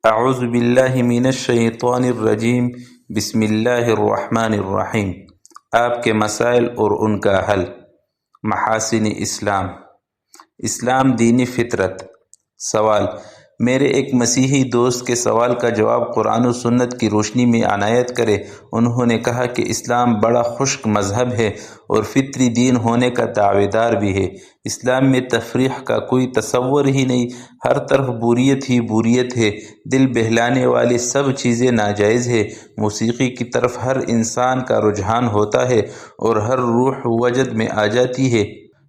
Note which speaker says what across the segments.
Speaker 1: اعوذ باللہ من الشیطان الرجیم بسم اللہ الرحمن الرحیم۔ آپ کے مسائل اور ان کا حل۔ محاسن اسلام۔ اسلام دینی فطرت۔ سوال: میرے ایک مسیحی دوست کے سوال کا جواب قرآن و سنت کی روشنی میں عنایت کرے۔ انہوں نے کہا کہ اسلام بڑا خشک مذہب ہے اور فطری دین ہونے کا دعویدار بھی ہے۔ اسلام میں تفریح کا کوئی تصور ہی نہیں، ہر طرف بوریت ہی بوریت ہے، دل بہلانے والی سب چیزیں ناجائز ہے، موسیقی کی طرف ہر انسان کا رجحان ہوتا ہے اور ہر روح وجد میں آ جاتی ہے۔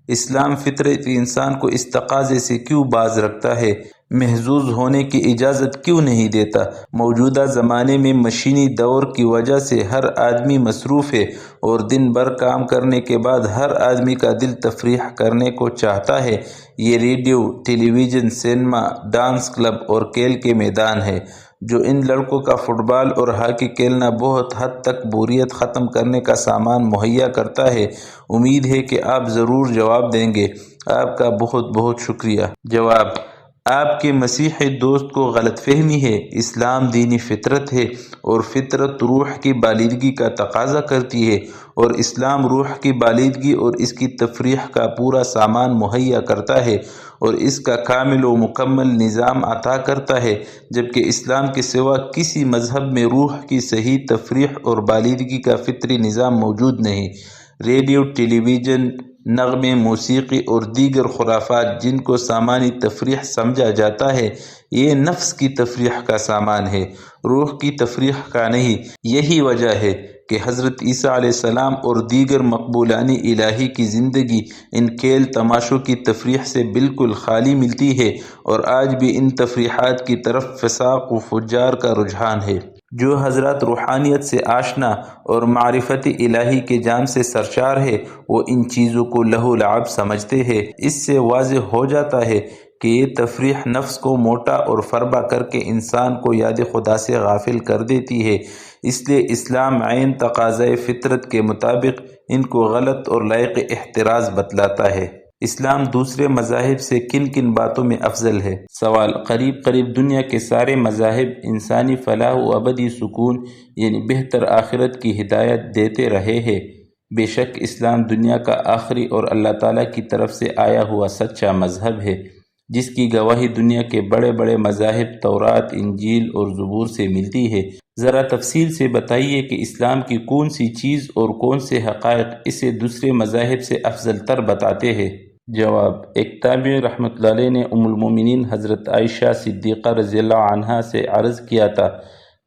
Speaker 1: اسلام فطرت انسان کو اس تقاضے سے کیوں باز رکھتا ہے؟ محظوظ ہونے کی اجازت کیوں نہیں دیتا؟ موجودہ زمانے میں مشینی دور کی وجہ سے ہر آدمی مصروف ہے اور دن بھر کام کرنے کے بعد ہر آدمی کا دل تفریح کرنے کو چاہتا ہے۔ یہ ریڈیو، ٹیلی ویژن، سینما، ڈانس کلب اور کھیل کے میدان ہے۔ جو ان لڑکوں کا فٹ بال اور ہاکی کھیلنا بہت حد تک بوریت ختم کرنے کا سامان مہیا کرتا ہے۔ امید ہے کہ آپ ضرور جواب دیں گے۔ آپ کا بہت بہت شکریہ۔ جواب: آپ کے مسیحی دوست کو غلط فہمی ہے۔ اسلام دینی فطرت ہے اور فطرت روح کی بالغی کا تقاضا کرتی ہے، اور اسلام روح کی بالغی اور اس کی تفریح کا پورا سامان مہیا کرتا ہے اور اس کا کامل و مکمل نظام عطا کرتا ہے، جبکہ اسلام کے سوا کسی مذہب میں روح کی صحیح تفریح اور بالغی کا فطری نظام موجود نہیں۔ ریڈیو، ٹیلی ویژن، نغمے، موسیقی اور دیگر خرافات جن کو سامانی تفریح سمجھا جاتا ہے، یہ نفس کی تفریح کا سامان ہے، روح کی تفریح کا نہیں۔ یہی وجہ ہے کہ حضرت عیسیٰ علیہ السلام اور دیگر مقبولان الہی کی زندگی ان کھیل تماشوں کی تفریح سے بالکل خالی ملتی ہے، اور آج بھی ان تفریحات کی طرف فساق و فجار کا رجحان ہے۔ جو حضرات روحانیت سے آشنا اور معرفت الہی کے جام سے سرشار ہے، وہ ان چیزوں کو لہو و لعب سمجھتے ہیں۔ اس سے واضح ہو جاتا ہے کہ یہ تفریح نفس کو موٹا اور فربہ کر کے انسان کو یاد خدا سے غافل کر دیتی ہے۔ اس لیے اسلام عین تقاضۂ فطرت کے مطابق ان کو غلط اور لائق احتراز بتلاتا ہے۔ اسلام دوسرے مذاہب سے کن کن باتوں میں افضل ہے؟ سوال: قریب دنیا کے سارے مذاہب انسانی فلاح و ابدی سکون یعنی بہتر آخرت کی ہدایت دیتے رہے ہیں۔ بے شک اسلام دنیا کا آخری اور اللہ تعالیٰ کی طرف سے آیا ہوا سچا مذہب ہے، جس کی گواہی دنیا کے بڑے بڑے مذاہب تورات، انجیل اور زبور سے ملتی ہے۔ ذرا تفصیل سے بتائیے کہ اسلام کی کون سی چیز اور کون سے حقائق اسے دوسرے مذاہب سے افضل تر بتاتے ہیں؟ جواب: ایک تابعی رحمۃ اللہ علیہ نے ام المومنین حضرت عائشہ صدیقہ رضی اللہ عنہا سے عرض کیا تھا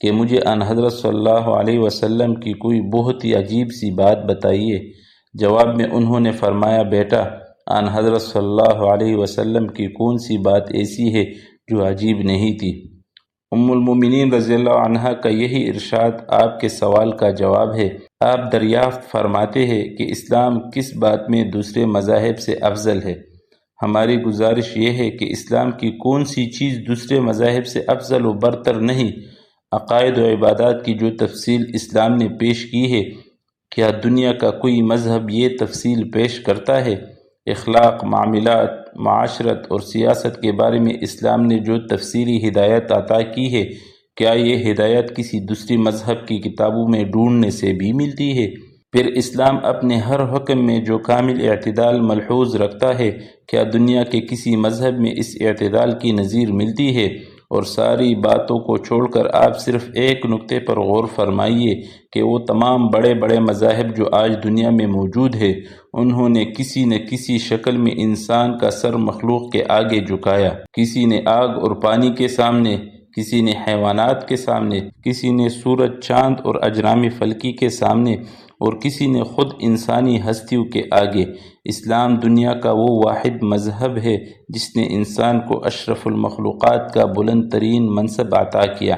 Speaker 1: کہ مجھے ان حضرت صلی اللہ علیہ وسلم کی کوئی بہت ہی عجیب سی بات بتائیے۔ جواب میں انہوں نے فرمایا، بیٹا، ان حضرت صلی اللہ علیہ وسلم کی کون سی بات ایسی ہے جو عجیب نہیں تھی؟ ام المومنین رضی اللہ عنہا کا یہی ارشاد آپ کے سوال کا جواب ہے۔ آپ دریافت فرماتے ہیں کہ اسلام کس بات میں دوسرے مذاہب سے افضل ہے۔ ہماری گزارش یہ ہے کہ اسلام کی کون سی چیز دوسرے مذاہب سے افضل و برتر نہیں۔ عقائد و عبادات کی جو تفصیل اسلام نے پیش کی ہے، کیا دنیا کا کوئی مذہب یہ تفصیل پیش کرتا ہے؟ اخلاق، معاملات، معاشرت اور سیاست کے بارے میں اسلام نے جو تفصیلی ہدایت عطا کی ہے، کیا یہ ہدایت کسی دوسری مذہب کی کتابوں میں ڈھونڈنے سے بھی ملتی ہے؟ پھر اسلام اپنے ہر حکم میں جو کامل اعتدال ملحوظ رکھتا ہے، کیا دنیا کے کسی مذہب میں اس اعتدال کی نظیر ملتی ہے؟ اور ساری باتوں کو چھوڑ کر آپ صرف ایک نقطے پر غور فرمائیے کہ وہ تمام بڑے بڑے مذاہب جو آج دنیا میں موجود ہیں، انہوں نے کسی نہ کسی شکل میں انسان کا سر مخلوق کے آگے جھکایا۔ کسی نے آگ اور پانی کے سامنے، کسی نے حیوانات کے سامنے، کسی نے سورج، چاند اور اجرام فلکی کے سامنے، اور کسی نے خود انسانی ہستیوں کے آگے۔ اسلام دنیا کا وہ واحد مذہب ہے جس نے انسان کو اشرف المخلوقات کا بلند ترین منصب عطا کیا،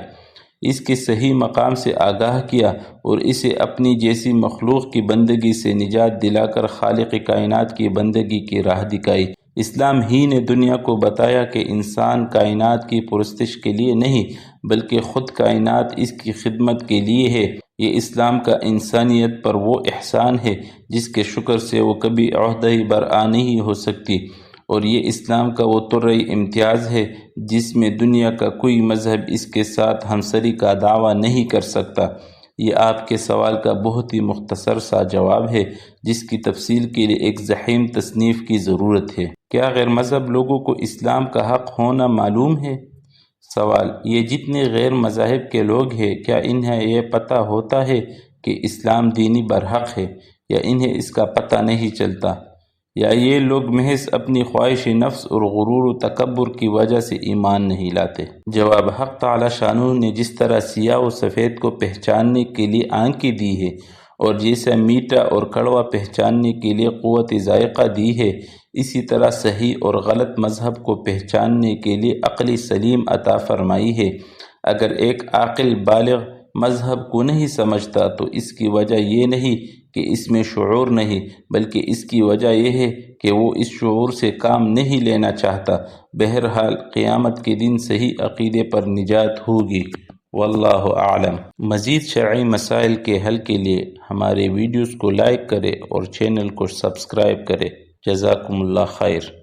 Speaker 1: اس کے صحیح مقام سے آگاہ کیا اور اسے اپنی جیسی مخلوق کی بندگی سے نجات دلا کر خالق کائنات کی بندگی کی راہ دکھائی۔ اسلام ہی نے دنیا کو بتایا کہ انسان کائنات کی پرستش کے لیے نہیں بلکہ خود کائنات اس کی خدمت کے لیے ہے۔ یہ اسلام کا انسانیت پر وہ احسان ہے جس کے شکر سے وہ کبھی عہدہ بر آ نہیں ہو سکتی۔ اور یہ اسلام کا وہ طرعی امتیاز ہے جس میں دنیا کا کوئی مذہب اس کے ساتھ ہمسری کا دعویٰ نہیں کر سکتا۔ یہ آپ کے سوال کا بہت ہی مختصر سا جواب ہے جس کی تفصیل کے لیے ایک ضخیم تصنیف کی ضرورت ہے۔ کیا غیر مذہب لوگوں کو اسلام کا حق ہونا معلوم ہے؟ سوال: یہ جتنے غیر مذاہب کے لوگ ہیں کیا انہیں یہ پتہ ہوتا ہے کہ اسلام دینی برحق ہے، یا انہیں اس کا پتہ نہیں چلتا، یا یہ لوگ محض اپنی خواہش نفس اور غرور و تکبر کی وجہ سے ایمان نہیں لاتے؟ جواب: حق تعالی شانہ نے جس طرح سیاہ و سفید کو پہچاننے کے لیے آنکھیں دی ہے اور جیسا میٹھا اور کڑوا پہچاننے کے لیے قوت ذائقہ دی ہے، اسی طرح صحیح اور غلط مذہب کو پہچاننے کے لیے عقل سلیم عطا فرمائی ہے۔ اگر ایک عاقل بالغ مذہب کو نہیں سمجھتا تو اس کی وجہ یہ نہیں کہ اس میں شعور نہیں، بلکہ اس کی وجہ یہ ہے کہ وہ اس شعور سے کام نہیں لینا چاہتا۔ بہرحال قیامت کے دن صحیح عقیدے پر نجات ہوگی۔ واللہ اعلم۔ مزید شرعی مسائل کے حل کے لیے ہمارے ویڈیوز کو لائک کریں اور چینل کو سبسکرائب کریں۔ جزاکم اللہ خیر۔